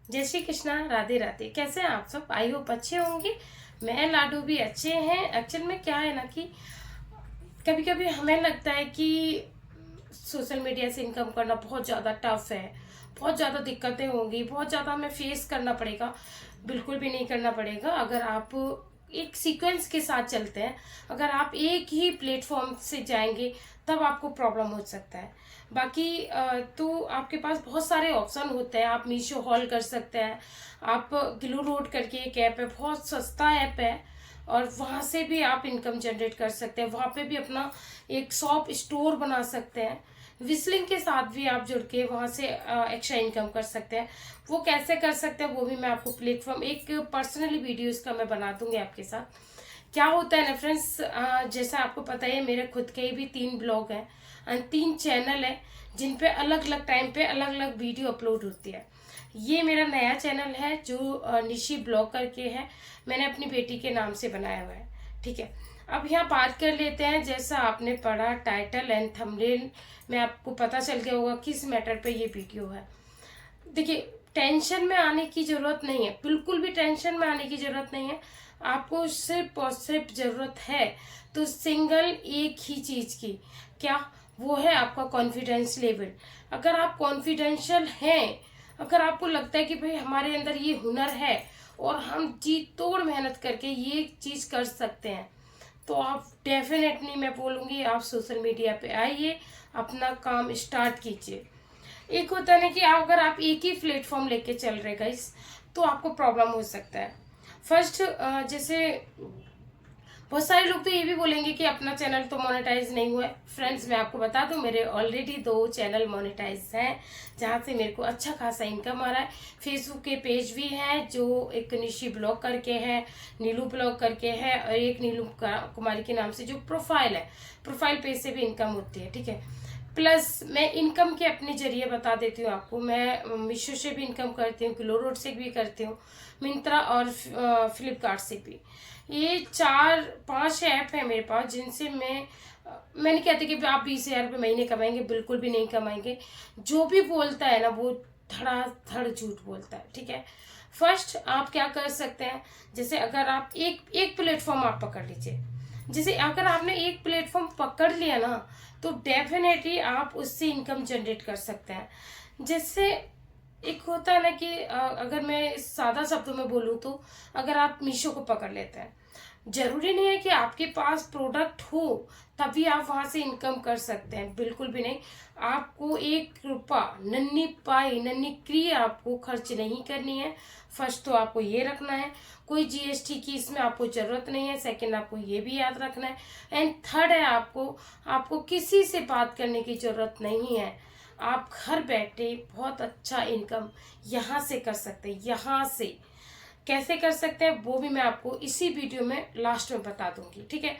जय श्री कृष्णा, राधे राधे। कैसे हैं आप सब? आई होप अच्छे होंगे। मैं लाडू भी अच्छे हैं। एक्चुअल में क्या है ना कि कभी कभी हमें लगता है कि सोशल मीडिया से इनकम करना बहुत ज़्यादा टफ है, बहुत ज़्यादा दिक्कतें होंगी, बहुत ज़्यादा हमें फेस करना पड़ेगा। बिल्कुल भी नहीं करना पड़ेगा अगर आप एक सीक्वेंस के साथ चलते हैं। अगर आप एक ही प्लेटफॉर्म से जाएंगे तब आपको प्रॉब्लम हो सकता है। बाकी तो आपके पास बहुत सारे ऑप्शन होते हैं। आप मीशो हॉल कर सकते हैं। आप ग्लू रोड करके एक ऐप है, बहुत सस्ता ऐप है, और वहाँ से भी आप इनकम जनरेट कर सकते हैं। वहाँ पे भी अपना एक शॉप स्टोर बना सकते हैं। विस्लिंग के साथ भी आप जुड़ के वहाँ से एक्स्ट्रा इनकम कर सकते हैं। वो कैसे कर सकते हैं वो भी मैं आपको प्लेटफॉर्म एक पर्सनली वीडियो इसका मैं बना दूंगी आपके साथ। क्या होता है ना फ्रेंड्स, जैसा आपको पता है मेरे खुद के भी 3 ब्लॉग हैं एंड 3 चैनल है जिन पे अलग अलग टाइम पे अलग अलग वीडियो अपलोड होती है। ये मेरा नया चैनल है जो निशी ब्लॉग करके है, मैंने अपनी बेटी के नाम से बनाया हुआ है। ठीक है, अब यहाँ बात कर लेते हैं। जैसा आपने पढ़ा टाइटल एंड थंबनेल में आपको पता चल गया होगा किस मैटर पे ये वीडियो है। देखिए, टेंशन में आने की जरूरत नहीं है, बिल्कुल भी टेंशन में आने की जरूरत नहीं है। आपको सिर्फ और सिर्फ जरूरत है तो सिंगल एक ही चीज की। क्या? वो है आपका कॉन्फिडेंस लेवल। अगर आप कॉन्फिडेंशियल हैं, अगर आपको लगता है कि भाई हमारे अंदर ये हुनर है और हम जी तोड़ मेहनत करके ये चीज कर सकते हैं, तो आप डेफिनेटली मैं बोलूंगी आप सोशल मीडिया पे आइए, अपना काम स्टार्ट कीजिए। एक होता है ना कि अगर आप एक ही प्लेटफॉर्म लेके चल रहे गाइस तो आपको प्रॉब्लम हो सकता है। फर्स्ट, जैसे बहुत सारे लोग तो ये भी बोलेंगे कि अपना चैनल तो मोनेटाइज नहीं हुआ है। फ्रेंड्स, मैं आपको बता दूं मेरे ऑलरेडी 2 चैनल मोनेटाइज हैं जहां से मेरे को अच्छा खासा इनकम आ रहा है। फेसबुक के पेज भी हैं जो एक निशी ब्लॉग करके है, नीलू ब्लॉग करके है, और एक नीलू कुमारी के नाम से जो प्रोफाइल है, प्रोफाइल पेज से भी इनकम होती है। ठीक है, प्लस मैं इनकम के अपने जरिए बता देती हूँ आपको। मैं मीशो से भी इनकम करती हूँ, ग्लो रोड से भी करती हूँ, मिंत्रा और फ्लिपकार्ट से भी। ये 4-5 ऐप है मेरे पास जिनसे मैं नहीं कहती कि आप 20,000 रुपये महीने कमाएंगे, बिल्कुल भी नहीं कमाएंगे। जो भी बोलता है ना वो धड़ाधड़ झूठ बोलता है। ठीक है, फर्स्ट आप क्या कर सकते हैं, जैसे अगर आप एक एक प्लेटफॉर्म आप पकड़ लीजिए। जैसे अगर आपने एक प्लेटफॉर्म पकड़ लिया ना तो डेफिनेटली आप उससे इनकम जनरेट कर सकते हैं। जैसे एक होता है ना कि अगर मैं सादा शब्दों में बोलूँ तो अगर आप मीशो को पकड़ लेते हैं, जरूरी नहीं है कि आपके पास प्रोडक्ट हो तभी आप वहां से इनकम कर सकते हैं, बिल्कुल भी नहीं। आपको 1 रुपया, नन्ही पाई नन्ही क्री आपको खर्च नहीं करनी है। फर्स्ट तो आपको ये रखना है, कोई जीएसटी की इसमें आपको जरूरत नहीं है। सेकंड, आपको ये भी याद रखना है। एंड थर्ड है आपको किसी से बात करने की जरूरत नहीं है। आप घर बैठे बहुत अच्छा इनकम यहाँ से कर सकते हैं। यहाँ से कैसे कर सकते हैं वो भी मैं आपको इसी वीडियो में लास्ट में बता दूंगी। ठीक है,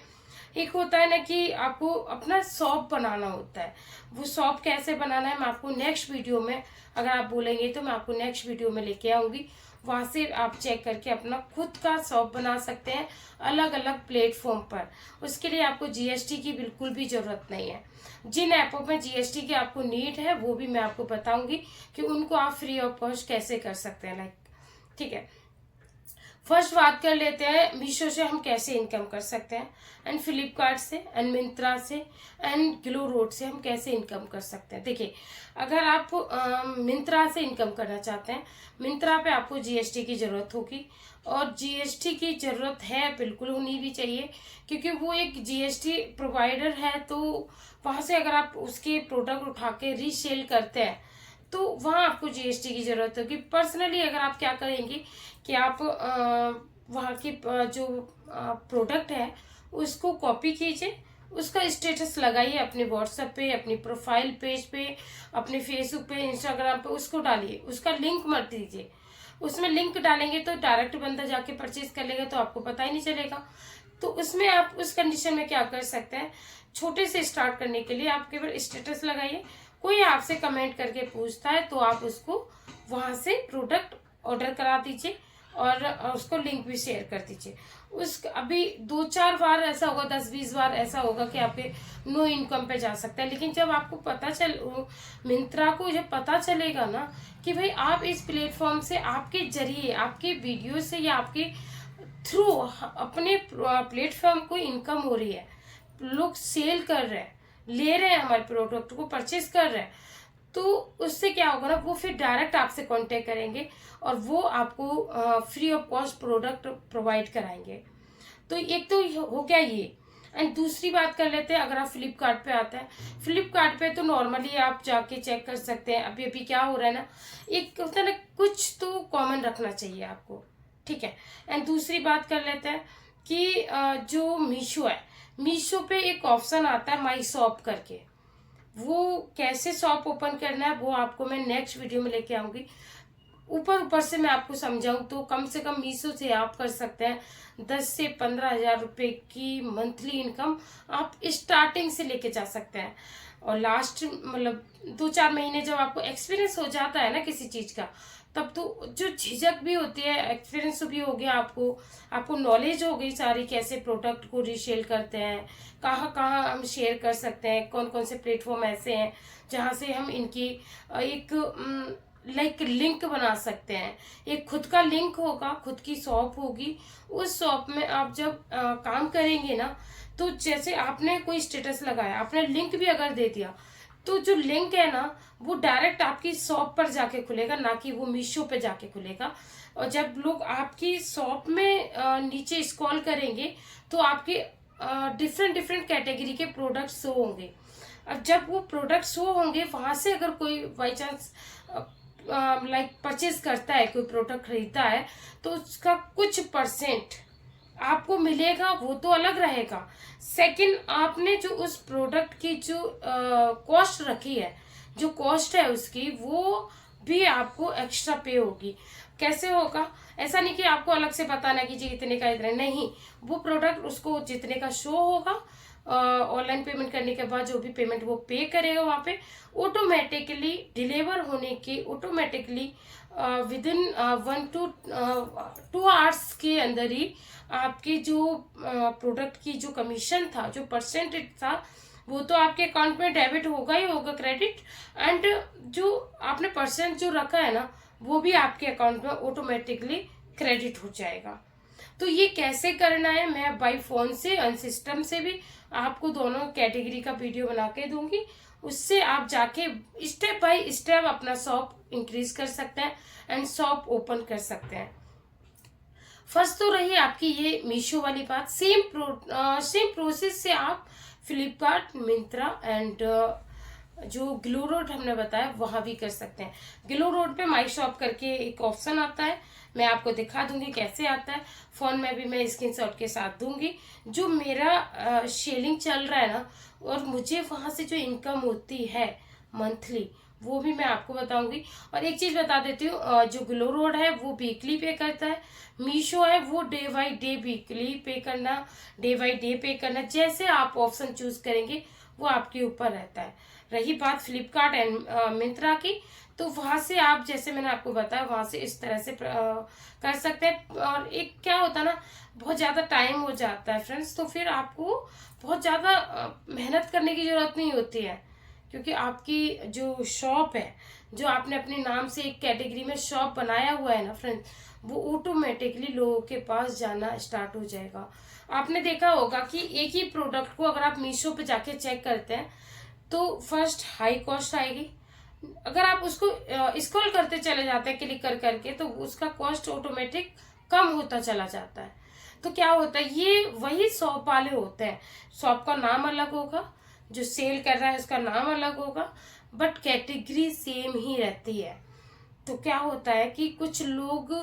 एक होता है ना कि आपको अपना शॉप बनाना होता है। वो शॉप कैसे बनाना है मैं आपको नेक्स्ट वीडियो में, अगर आप बोलेंगे तो मैं आपको नेक्स्ट वीडियो में लेके आऊंगी। वहां से आप चेक करके अपना खुद का शॉप बना सकते हैं अलग अलग प्लेटफॉर्म पर। उसके लिए आपको जीएसटी की बिल्कुल भी जरूरत नहीं है। जिन ऐपों में जीएसटी की आपको नीड है वो भी मैं आपको बताऊंगी कि उनको आप फ्री ऑफ कॉस्ट कैसे कर सकते हैं। लाइक, ठीक है, फर्स्ट बात कर लेते हैं मीशो से हम कैसे इनकम कर सकते हैं, एंड फ्लिपकार्ट से, एंड मिंत्रा से, एंड ग्लो रोड से हम कैसे इनकम कर सकते हैं। देखिए, अगर आप मिंत्रा से इनकम करना चाहते हैं, मिंत्रा पे आपको जीएसटी की जरूरत होगी, और जीएसटी की जरूरत है, बिल्कुल होनी भी चाहिए, क्योंकि वो एक जीएसटी प्रोवाइडर है। तो वहां से अगर आप उसके प्रोडक्ट उठा के रीसेल करते हैं तो वहाँ आपको जीएसटी की जरूरत होगी। पर्सनली अगर आप क्या करेंगे कि आप वहाँ की जो प्रोडक्ट है उसको कॉपी कीजिए, उसका स्टेटस लगाइए अपने व्हाट्सएप पे, अपनी प्रोफाइल पेज पे, अपने फेसबुक पे, इंस्टाग्राम पे, उसको डालिए। उसका लिंक मत दीजिए, उसमें लिंक डालेंगे तो डायरेक्ट बंदा जाके परचेज कर लेगा तो आपको पता ही नहीं चलेगा। तो उसमें आप उस कंडीशन में क्या कर सकते हैं, छोटे से स्टार्ट करने के लिए आप केवल स्टेटस लगाइए। कोई आपसे कमेंट करके पूछता है तो आप उसको वहां से प्रोडक्ट ऑर्डर करा दीजिए। और उसको लिंक भी शेयर कर दीजिए। उस अभी 2-4 बार ऐसा होगा, 10-20 बार ऐसा होगा कि आपके नो इनकम पे जा सकता है। लेकिन जब आपको पता चल मिंत्रा को जब पता चलेगा ना कि भाई आप इस प्लेटफॉर्म से आपके जरिए, आपके वीडियो से या आपके थ्रू अपने प्लेटफॉर्म को इनकम हो रही है, लोग सेल कर रहे हैं, ले रहे हैं, हमारे प्रोडक्ट को परचेज कर रहे हैं, तो उससे क्या होगा ना, वो फिर डायरेक्ट आपसे कांटेक्ट करेंगे और वो आपको free of cost product provide कराएंगे। तो एक तो हो गया ये। एंड दूसरी बात कर लेते हैं, अगर आप फ्लिपकार्ट पे आते हैं, फ्लिपकार्ट पे तो नॉर्मली आप जाके चेक कर सकते हैं। अभी अभी क्या हो रहा है ना, एक होता है ना, कुछ तो कॉमन रखना चाहिए आपको, ठीक है। एंड दूसरी बात कर लेते हैं कि जो मीशो है, मीशो पे एक ऑप्शन आता है माई शॉप करके, वो कैसे शॉप ओपन करना है वो आपको मैं नेक्स्ट वीडियो में लेके आऊंगी। ऊपर ऊपर से मैं आपको समझाऊं तो कम से कम मीशो से आप कर सकते हैं 10 से 15 हज़ार रुपये की मंथली इनकम, आप स्टार्टिंग से लेके जा सकते हैं। और लास्ट मतलब 2-4 महीने जब आपको एक्सपीरियंस हो जाता है ना किसी चीज का, तब तो जो झिझक भी होती है, एक्सपीरियंस भी हो गया, आपको नॉलेज हो गई सारी, कैसे प्रोडक्ट को रीसेल करते हैं, कहाँ कहाँ हम शेयर कर सकते हैं, कौन कौन से प्लेटफॉर्म ऐसे हैं जहाँ से हम इनकी एक लाइक लिंक बना सकते हैं। एक खुद का लिंक होगा, खुद की शॉप होगी, उस शॉप में आप जब काम करेंगे ना, तो जैसे आपने कोई स्टेटस लगाया, आपने लिंक भी अगर दे दिया, तो जो लिंक है ना वो डायरेक्ट आपकी शॉप पर जाके खुलेगा, ना कि वो मीशो पे जाके खुलेगा। और जब लोग आपकी शॉप में नीचे स्क्रॉल करेंगे तो आपके डिफरेंट डिफरेंट कैटेगरी के प्रोडक्ट शो होंगे। अब जब वो प्रोडक्ट शो होंगे, वहां से अगर कोई बाई चांस लाइक परचेज करता है, कोई प्रोडक्ट खरीदता है, तो उसका कुछ परसेंट आपको मिलेगा, वो तो अलग रहेगा। सेकंड, आपने जो उस प्रोडक्ट की जो कॉस्ट रखी है, जो कॉस्ट है उसकी, वो भी आपको एक्स्ट्रा पे होगी। कैसे होगा? ऐसा नहीं कि आपको अलग से बताना कि जी इतने का इतने, नहीं, वो प्रोडक्ट उसको जितने का शो होगा, ऑनलाइन पेमेंट करने के बाद जो भी पेमेंट वो पे करेगा, वहाँ पे ऑटोमेटिकली डिलीवर होने के automatically with in 1 to 2 hours के अंदर ही आपकी जो प्रोडक्ट की जो कमीशन था, जो परसेंटेज था, वो तो आपके अकाउंट में डेबिट होगा ही होगा, क्रेडिट, एंड जो आपने परसेंट जो रखा है ना, वो भी आपके अकाउंट में ऑटोमेटिकली क्रेडिट हो जाएगा। तो ये कैसे करना है, मैं बाई फोन से एंड सिस्टम से भी आपको दोनों कैटेगरी का वीडियो बना के दूंगी। उससे आप जाके स्टेप बाय स्टेप अपना शॉप इंक्रीज कर सकते हैं एंड शॉप ओपन कर सकते हैं। फर्स्ट तो रही आपकी ये मीशो वाली बात। सेम प्रोसेस से आप फ्लिपकार्ट, मिंत्रा एंड जो ग्लो रोड हमने बताया वहां भी कर सकते हैं। ग्लो रोड पे माई शॉप करके एक ऑप्शन आता है, मैं आपको दिखा दूंगी कैसे आता है। फोन में भी मैं स्क्रीनशॉट के साथ दूंगी। जो मेरा शेलिंग चल रहा है ना, और मुझे वहां से जो इनकम होती है मंथली, वो भी मैं आपको बताऊंगी। और एक चीज बता देती हूँ, जो ग्लो रोड है वो वीकली पे करता है, मीशो है वो डे बाई डे वीकली पे करना, डे बाई डे पे करना, जैसे आप ऑप्शन चूज करेंगे वो आपके ऊपर रहता है। रही बात फ्लिपकार्ट एंड मिंत्रा की, तो वहां से आप, जैसे मैंने आपको बताया, वहां से इस तरह से कर सकते हैं। और एक क्या होता है ना, बहुत ज्यादा टाइम हो जाता है फ्रेंड्स, तो फिर आपको बहुत ज्यादा मेहनत करने की जरूरत नहीं होती है, क्योंकि आपकी जो शॉप है, जो आपने अपने नाम से एक कैटेगरी में शॉप बनाया हुआ है ना फ्रेंड्स, वो ऑटोमेटिकली लोगों के पास जाना स्टार्ट हो जाएगा। आपने देखा होगा कि एक ही प्रोडक्ट को अगर आप मीशो पे जाके चेक करते हैं, तो फर्स्ट हाई कॉस्ट आएगी। अगर आप उसको स्क्रॉल करते चले जाते हैं क्लिक कर करके, तो उसका कॉस्ट ऑटोमेटिक कम होता चला जाता है। तो क्या होता है, ये वही शॉप वाले होते हैं, शॉप का नाम अलग होगा, जो सेल कर रहा है उसका नाम अलग होगा, बट कैटेगरी सेम ही रहती है। तो क्या होता है कि कुछ लोग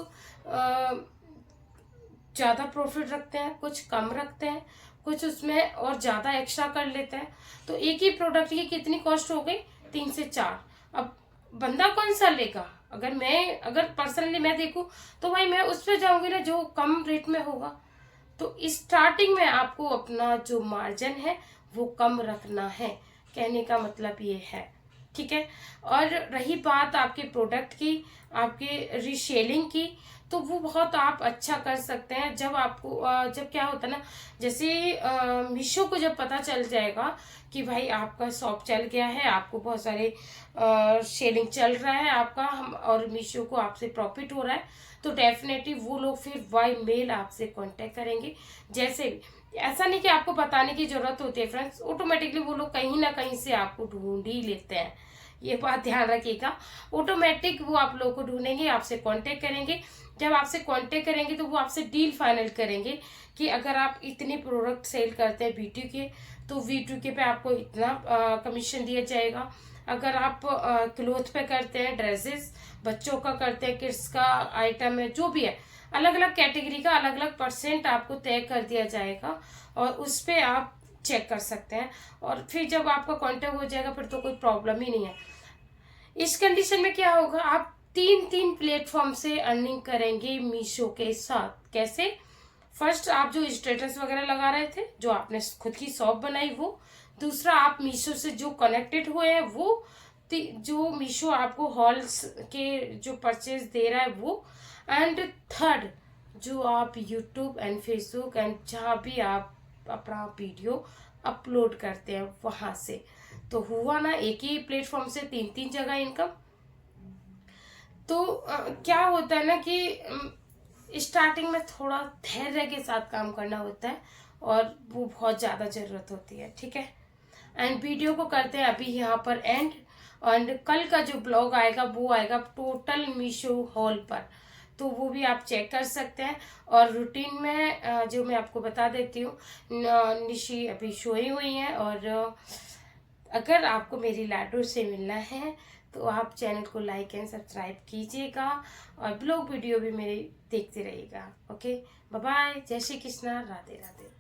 ज्यादा प्रॉफिट रखते हैं, कुछ कम रखते हैं, कुछ उसमें और ज्यादा एक्स्ट्रा कर लेते हैं। तो एक ही प्रोडक्ट की कितनी कॉस्ट हो गई, 3 से 4। अब बंदा कौन सा लेगा? अगर पर्सनली मैं देखूं, तो भाई मैं उस पर जाऊंगी ना जो कम रेट में होगा। तो स्टार्टिंग में आपको अपना जो मार्जिन है वो कम रखना है, कहने का मतलब ये है। ठीक है। और रही बात आपके प्रोडक्ट की, आपके रीसेलिंग की, तो वो बहुत आप अच्छा कर सकते हैं जब आपको जब क्या होता है ना, जैसे मीशो को जब पता चल जाएगा कि भाई आपका शॉप चल गया है, आपको बहुत सारे सेलिंग चल रहा है आपका, हम और मीशो को आपसे प्रॉफिट हो रहा है, तो डेफिनेटली वो लोग फिर बाय मेल आपसे कांटेक्ट करेंगे। जैसे भी, ऐसा नहीं कि आपको बताने की जरूरत होती है फ्रेंड्स, ऑटोमेटिकली वो लोग कहीं ना कहीं से आपको ढूंढ ही लेते हैं, ये बात ध्यान रखिएगा। ऑटोमेटिक वो आप लोग को ढूंढेंगे, आपसे कांटेक्ट करेंगे। जब आपसे कांटेक्ट करेंगे तो वो आपसे डील फाइनल करेंगे कि अगर आप इतने प्रोडक्ट सेल करते हैं वीटू के, तो वीटू के पे आपको इतना कमीशन दिया जाएगा। अगर आप क्लोथ पे करते हैं, ड्रेसेस बच्चों का करते हैं, किड्स का आइटम है, जो भी है, अलग अलग कैटेगरी का अलग अलग परसेंट आपको तय कर दिया जाएगा और उस पे आप चेक कर सकते हैं। और फिर जब आपका कांटेक्ट हो जाएगा फिर तो कोई प्रॉब्लम ही नहीं है। इस कंडीशन में क्या होगा, आप तीन तीन प्लेटफॉर्म से अर्निंग करेंगे मीशो के साथ। कैसे? फर्स्ट, आप जो स्टेटस वगैरह लगा रहे थे, जो आपने खुद की शॉप बनाई वो। दूसरा, आप मीशो से जो कनेक्टेड हुए हैं वो। जो मीशो आपको हॉल्स के जो परचेज दे रहा है वो। एंड थर्ड, जो आप यूट्यूब एंड फेसबुक एंड जहाँ भी आप अपना वीडियो अपलोड करते हैं वहां से। तो हुआ ना एक ही प्लेटफॉर्म से तीन तीन जगह इनकम। तो क्या होता है ना कि स्टार्टिंग में थोड़ा धैर्य के साथ काम करना होता है और वो बहुत ज़्यादा ज़रूरत होती है, ठीक है। एंड वीडियो को करते हैं अभी यहाँ पर एंड। एंड कल का जो ब्लॉग आएगा वो आएगा टोटल मीशो हॉल पर, तो वो भी आप चेक कर सकते हैं। और रूटीन में जो मैं आपको बता देती हूँ, निशी अभी सोई हुई हैं। और अगर आपको मेरी लाडो से मिलना है तो आप चैनल को लाइक एंड सब्सक्राइब कीजिएगा और ब्लॉग वीडियो भी मेरे देखते रहिएगा। ओके, बाय बाय, जय श्री कृष्णा, राधे राधे।